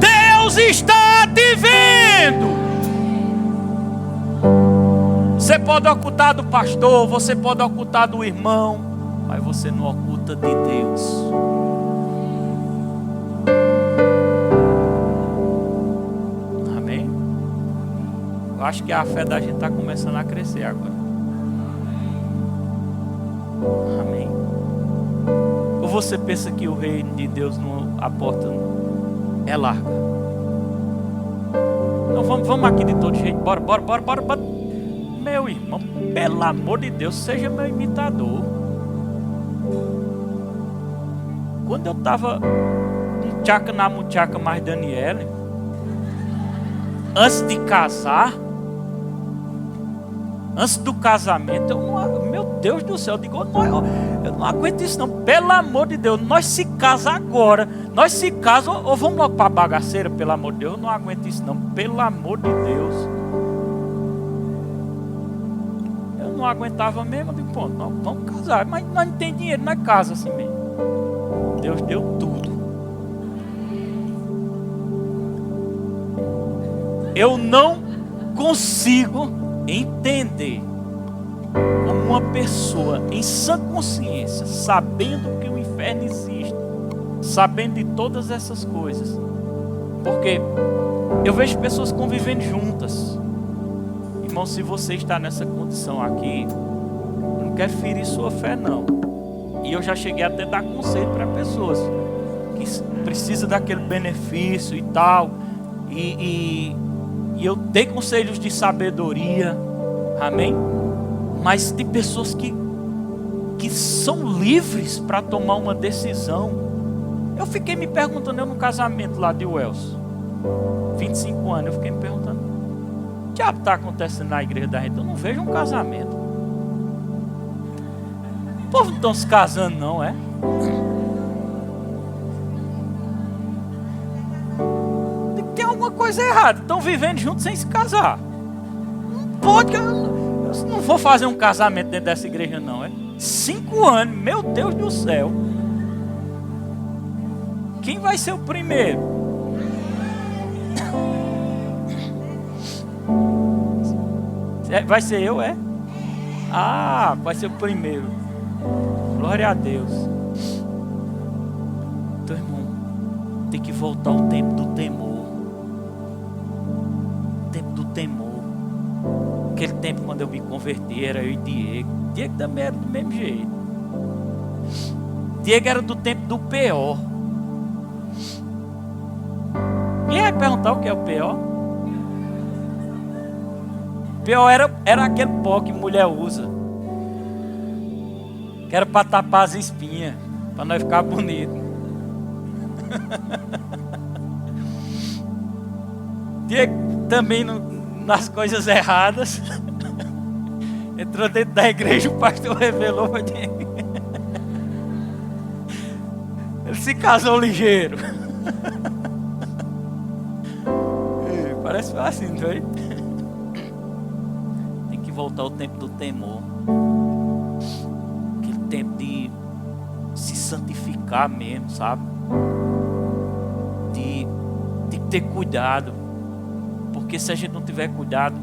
Deus está te vendo. Você pode ocultar do pastor, você pode ocultar do irmão, mas você não oculta de Deus. Amém? Eu acho que a fé da gente está começando a crescer agora. Amém. Ou você pensa que o reino de Deus, a porta é larga? Então vamos aqui de todo jeito. Bora. Meu irmão, pelo amor de Deus, seja meu imitador. Quando eu estava muchaca na muchaca mais Daniela, antes de casar, antes do casamento, meu Deus do céu, eu digo, eu não aguento isso não, pelo amor de Deus, nós se casa agora, nós se casa, ou vamos logo para a bagaceira, pelo amor de Deus, eu não aguento isso não, pelo amor de Deus. Eu não aguentava mesmo, eu digo, pô, vamos casar, mas nós não tem dinheiro, nós casa assim mesmo. Deus deu tudo. Eu não consigo entender como uma pessoa em sã consciência, sabendo que o inferno existe, sabendo de todas essas coisas, porque eu vejo pessoas convivendo juntas. Irmão, se você está nessa condição aqui, eu não quero ferir sua fé não. E eu já cheguei até a dar conselho para pessoas que precisam daquele benefício e tal. E eu dei conselhos de sabedoria. Amém? Mas tem pessoas que são livres para tomar uma decisão. Eu fiquei me perguntando, eu no casamento lá de Wells, 25 anos, eu fiquei me perguntando, o que diabo está acontecendo na igreja da gente? Eu não vejo um casamento. O povo não estão se casando não, é? Tem alguma coisa errada. Estão vivendo juntos sem se casar. Não pode. Eu não vou fazer um casamento dentro dessa igreja não, é? 5 anos, meu Deus do céu. Quem vai ser o primeiro? Vai ser eu, é? Ah, vai ser o primeiro. Glória a Deus. Então, irmão, tem que voltar ao tempo do temor. O tempo do temor. Aquele tempo quando eu me converti, era eu e Diego. Diego também era do mesmo jeito. Diego era do tempo do pior. Quem vai perguntar o que é o pior? Pior era aquele pó que mulher usa, que era para tapar as espinhas, para nós ficar bonito. Diego também nas coisas erradas. Entrou dentro da igreja, o pastor revelou para Diego. Ele se casou ligeiro. Parece fácil, não é? Tem que voltar ao tempo do temor. Aquele tempo de se santificar mesmo, sabe? De ter cuidado. Porque se a gente não tiver cuidado,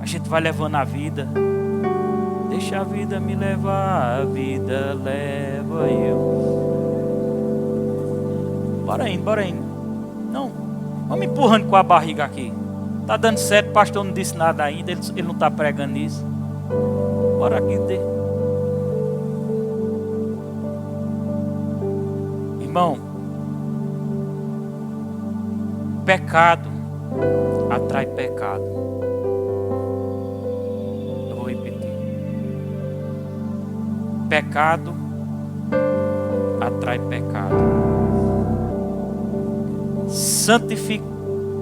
a gente vai levando a vida. Deixa a vida me levar, a vida leva eu. Bora indo. Não, vamos empurrando com a barriga aqui. Tá dando certo, o pastor não disse nada ainda, ele não está pregando isso. Bora aqui. Irmão, pecado atrai pecado. Eu vou repetir. Pecado atrai pecado.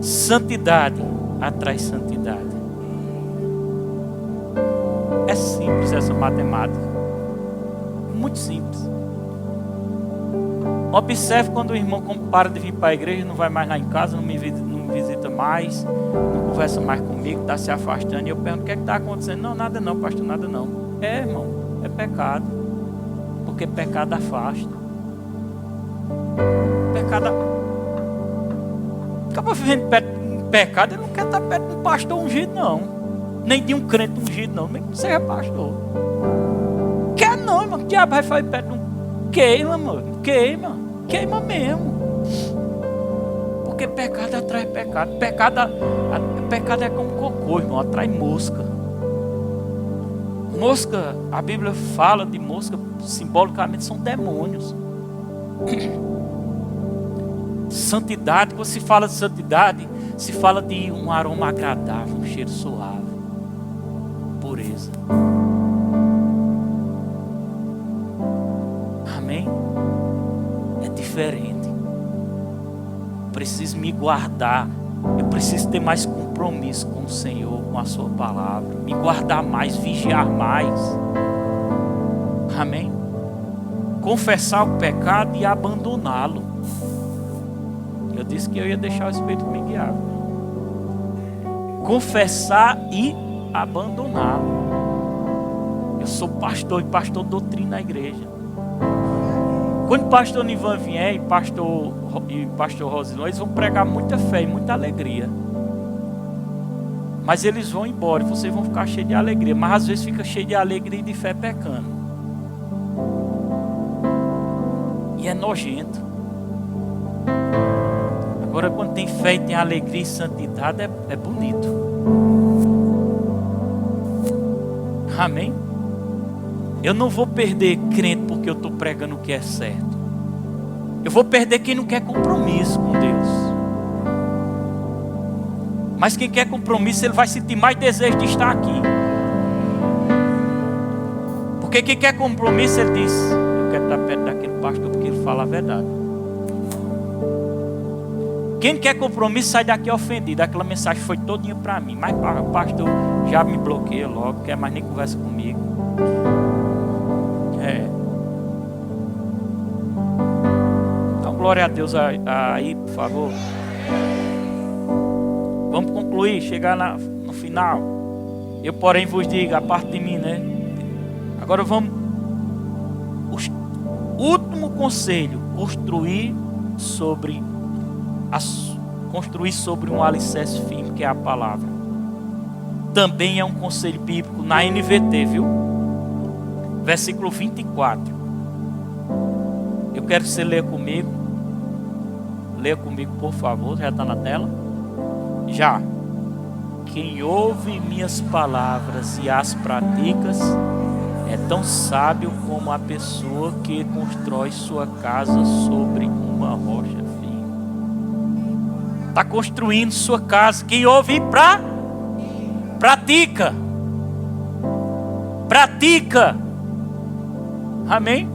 Santidade atrai santidade. É simples essa matemática. Muito simples. Observe quando o irmão para de vir para a igreja, não vai mais lá em casa, não me visita mais, não conversa mais comigo, está se afastando. E eu pergunto, o que é que está acontecendo? Não, nada não, pastor, nada não. É, irmão, é pecado. Porque pecado afasta. Pecado. Acaba vivendo pecado, ele não quer estar perto de um pastor ungido, não. Nem de um crente ungido, não. Nem que seja pastor. Quer não, irmão. O diabo vai fazer perto de um. Queima, mano. Queima mesmo. Porque pecado atrai pecado. Pecado é como cocô, irmão. Atrai mosca. Mosca, a Bíblia fala de mosca, simbolicamente são demônios. Santidade, quando se fala de santidade, se fala de um aroma agradável, um cheiro suave, pureza. Amém? É diferente. Preciso me guardar. Eu preciso ter mais compromisso com o Senhor, com a sua palavra. Me guardar mais, vigiar mais. Amém? Confessar o pecado e abandoná-lo. Eu disse que eu ia deixar o Espírito me guiar. Confessar e abandonar. Eu sou pastor e pastor doutrina na igreja. Quando o pastor Nivan vier e pastor Rosilon, eles vão pregar muita fé e muita alegria. Mas eles vão embora e vocês vão ficar cheios de alegria. Mas às vezes fica cheio de alegria e de fé pecando. E é nojento. Agora quando tem fé e tem alegria e santidade, é bonito. Amém? Eu não vou perder crente porque eu estou pregando o que é certo. Eu vou perder quem não quer compromisso com Deus. Mas quem quer compromisso, ele vai sentir mais desejo de estar aqui. Porque quem quer compromisso, ele diz: eu quero estar perto daquele pastor porque ele fala a verdade. Quem quer compromisso sai daqui ofendido. Aquela mensagem foi todinha para mim. Mas o pastor já me bloqueia logo, não quer mais nem conversa comigo. Então glória a Deus aí, por favor. Vamos concluir, chegar no final. Eu porém vos digo, a parte de mim, né? Agora vamos. Último conselho: construir sobre um alicerce firme, que é a palavra. Também é um conselho bíblico na NVT, viu? Versículo 24. Eu quero que você leia comigo. Leia comigo, por favor. Já está na tela? Já. Quem ouve minhas palavras e as pratica é tão sábio como a pessoa que constrói sua casa sobre uma rocha firme. Está construindo sua casa. Quem ouve pratica. Pratica. Amém?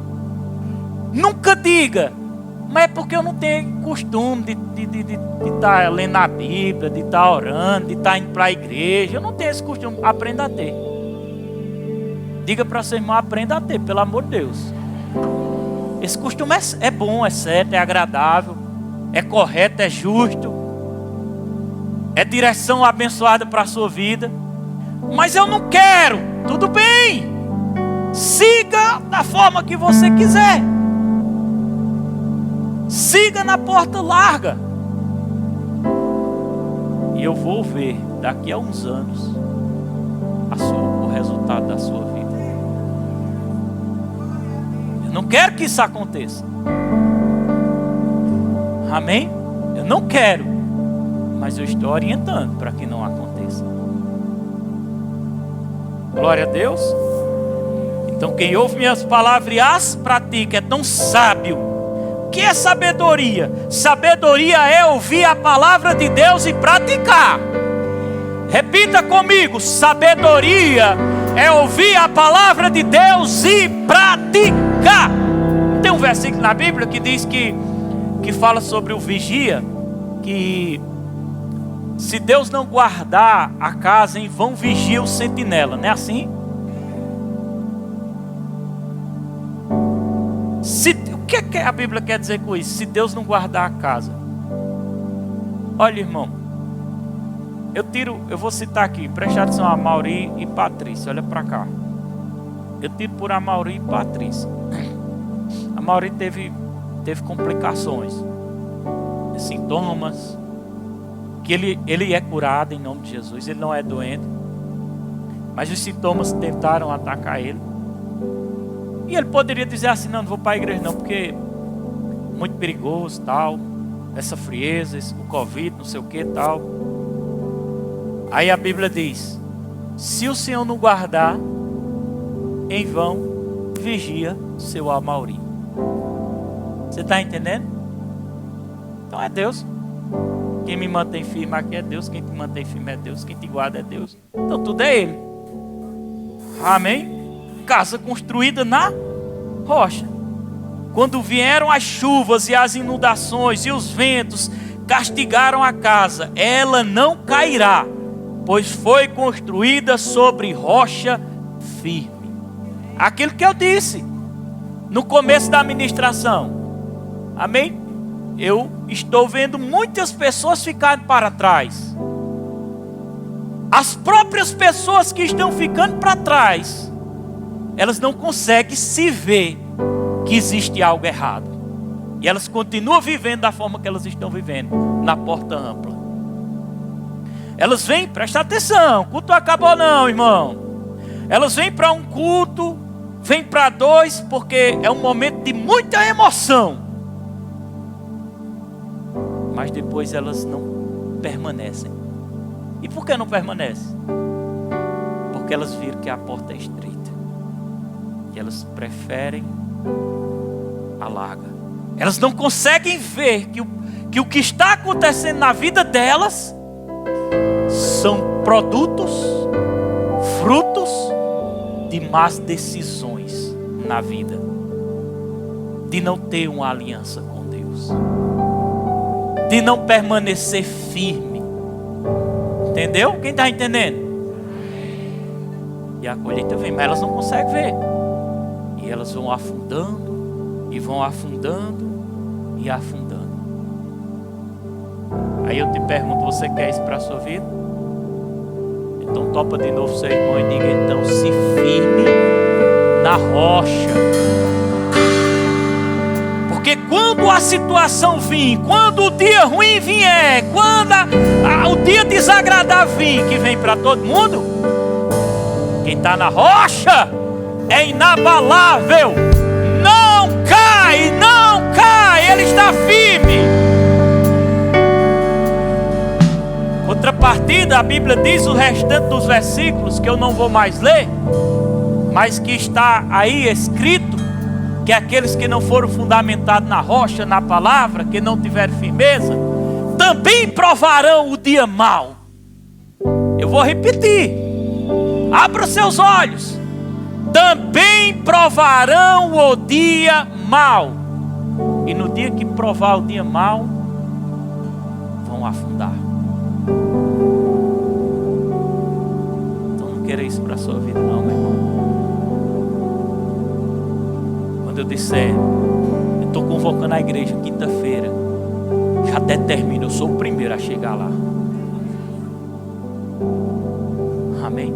Nunca diga: mas é porque eu não tenho costume de estar lendo a Bíblia, de estar orando, de estar indo para a igreja. Eu não tenho esse costume. Aprenda a ter. Diga para seu irmão: aprenda a ter, pelo amor de Deus. Esse costume é bom, é certo, é agradável, é correto, é justo, é direção abençoada para a sua vida. Mas eu não quero. Tudo bem. Siga da forma que você quiser. Siga na porta larga. E eu vou ver daqui a uns anos o resultado da sua vida. Eu não quero que isso aconteça. Amém? Eu não quero. Mas eu estou orientando para que não aconteça. Glória a Deus. Então quem ouve minhas palavras e as pratica é tão sábio. O que é sabedoria? Sabedoria é ouvir a palavra de Deus e praticar. Repita comigo: sabedoria é ouvir a palavra de Deus e praticar. Tem um versículo na Bíblia que diz que fala sobre o vigia, que se Deus não guardar a casa, em vão vigia o sentinela. Não é assim? O que a Bíblia quer dizer com isso? Se Deus não guardar a casa. Olha, irmão, eu vou citar aqui, preste atenção, a Mauri e Patrícia, olha para cá. Eu tiro por a Mauri e Patrícia. A Mauri teve complicações, sintomas, que ele é curado em nome de Jesus, ele não é doente, mas os sintomas tentaram atacar ele. E ele poderia dizer assim: não vou para a igreja não, porque muito perigoso, tal, essa frieza, o Covid, não sei o que, tal. Aí a Bíblia diz: se o Senhor não guardar, em vão vigia seu Amaury. Você está entendendo? Então é Deus. Quem me mantém firme aqui é Deus. Quem te mantém firme é Deus. Quem te guarda é Deus. Então tudo é Ele. Amém? Casa construída na rocha. Quando vieram as chuvas e as inundações e os ventos castigaram a casa, ela não cairá, pois foi construída sobre rocha firme. Aquilo que eu disse no começo da ministração. Amém? Eu estou vendo muitas pessoas ficarem para trás. As próprias pessoas que estão ficando para trás, elas não conseguem se ver que existe algo errado. E elas continuam vivendo da forma que elas estão vivendo, na porta ampla. Elas vêm, presta atenção, o culto acabou não, irmão. Elas vêm para um culto, vêm para dois, porque é um momento de muita emoção. Mas depois elas não permanecem. E por que não permanecem? Porque elas viram que a porta é estreita. E elas preferem a larga. Elas não conseguem ver que o que está acontecendo na vida delas são produtos, frutos de más decisões na vida. De não ter uma aliança com Deus. De não permanecer firme. Entendeu? Quem está entendendo? E a colheita vem, mas elas não conseguem ver. E elas vão afundando, e vão afundando, e afundando. Aí eu te pergunto, você quer isso para a sua vida? Então topa de novo seu irmão e diga, então se firme na rocha. Porque quando a situação vir, quando o dia ruim vier, quando o dia desagradável vir, que vem para todo mundo, quem está na rocha é inabalável. Não cai, não cai, ele está firme. Contrapartida, a Bíblia diz o restante dos versículos, que eu não vou mais ler, mas que está aí escrito, que aqueles que não foram fundamentados na rocha, na palavra, que não tiveram firmeza, também provarão o dia mau. Eu vou repetir. Abra seus olhos. Também provarão o dia mau. E no dia que provar o dia mau, vão afundar. Então não queira isso para a sua vida não, meu irmão. Quando eu disser, eu estou convocando a igreja quinta-feira, já determino, eu sou o primeiro a chegar lá. Amém?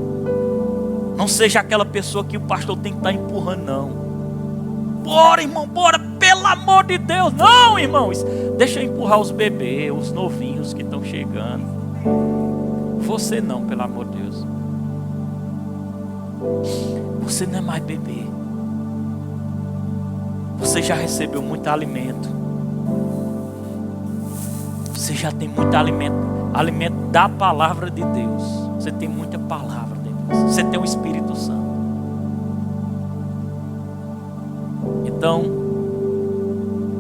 Não seja aquela pessoa que o pastor tem que estar empurrando, não. Bora, irmão, bora, pelo amor de Deus. Não, irmãos, deixa eu empurrar os bebês, os novinhos que estão chegando. Você não, pelo amor de Deus. Você não é mais bebê. Você já recebeu muito alimento. Você já tem muito alimento. Alimento da palavra de Deus. Você tem muita palavra de Deus. Você tem o Espírito Santo. Então,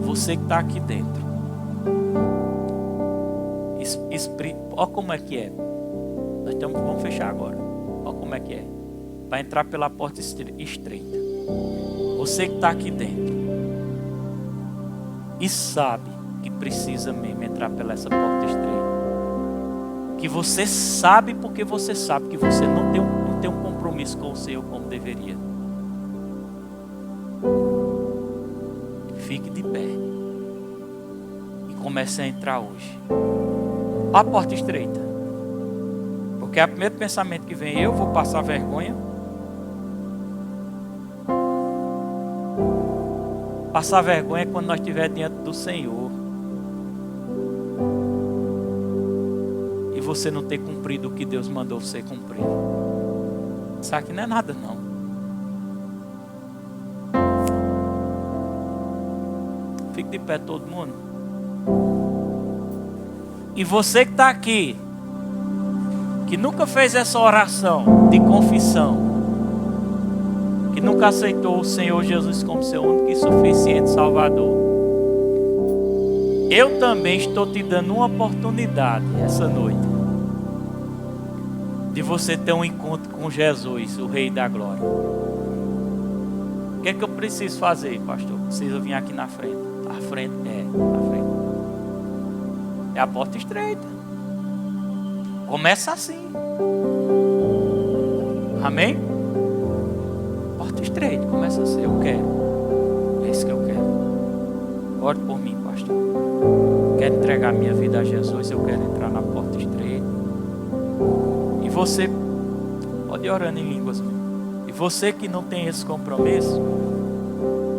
você que está aqui dentro, olha como é que é. Vamos fechar agora. Olha como é que é. Vai entrar pela porta estreita. Você que está aqui dentro e sabe que precisa mesmo entrar pela essa porta estreita. Que você sabe porque você sabe que você não tem um compromisso com o Senhor como deveria. Fique de pé e comece a entrar hoje. Olha a porta estreita. Porque é o primeiro pensamento que vem, eu vou passar vergonha. Passar vergonha é quando nós estivermos diante do Senhor e você não ter cumprido o que Deus mandou você cumprir. Isso aqui não é nada não. Fique de pé todo mundo. E você que está aqui, que nunca fez essa oração de confissão, que nunca aceitou o Senhor Jesus como seu único e suficiente Salvador, eu também estou te dando uma oportunidade essa noite de você ter um encontro com Jesus, o Rei da Glória. O que é que eu preciso fazer, pastor? Preciso vir aqui na frente. À frente, na frente. É a porta estreita. Começa assim. Amém? Porta estreita, começa assim. Eu quero. É isso que eu quero. Ore por mim, pastor. Quero entregar minha vida a Jesus. Eu quero entrar na porta estreita. E você pode ir orando em línguas. E você que não tem esse compromisso,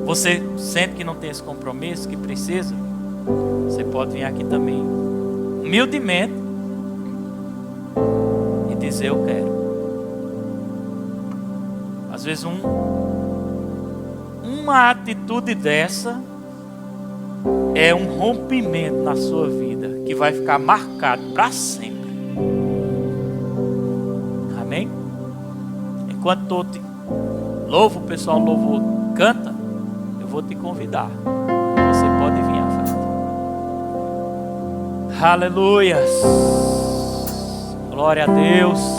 você sente que não tem esse compromisso, que precisa, você pode vir aqui também, humildemente, e dizer: eu quero. Às vezes uma atitude dessa é um rompimento na sua vida que vai ficar marcado para sempre. Amém? Enquanto eu te louvo, o pessoal louvor, canta, eu vou te convidar. Você pode vir à frente. Aleluias. Glória a Deus.